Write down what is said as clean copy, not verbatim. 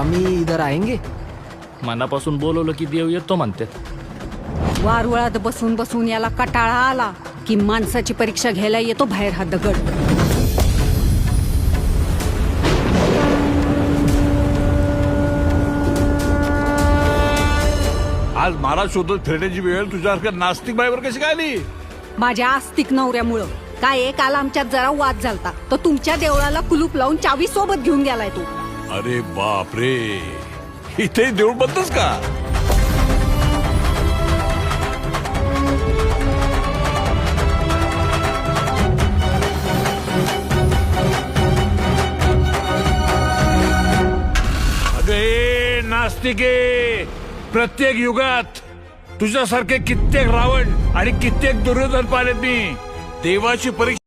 स्वामी इधर आएंगे? मनापासून बोलवलं की देव येतो म्हणतात. वारुळात बसून बसून याला कटाळा आला की माणसाची परीक्षा घ्यायला येतो बाहेर हा दगड. आज मला शोधत फिरण्याची वेळ तुझ्यासारख्या नास्तिक बाईवर कशी काय आली? माझ्या आस्तिक नवऱ्यामुळं. काय काल आमच्यात जरा वाद झालता, तर तुमच्या देवळाला कुलूप लावून चावी सोबत घेऊन गेलाय तू. अरे बाप रे, इथे देऊळ बंदच का? अगे नास्तिके, प्रत्येक युगात तुझ्यासारखे कित्येक रावण आणि कित्येक दुर्योधन पाहिलेत मी. देवाची परीक्षा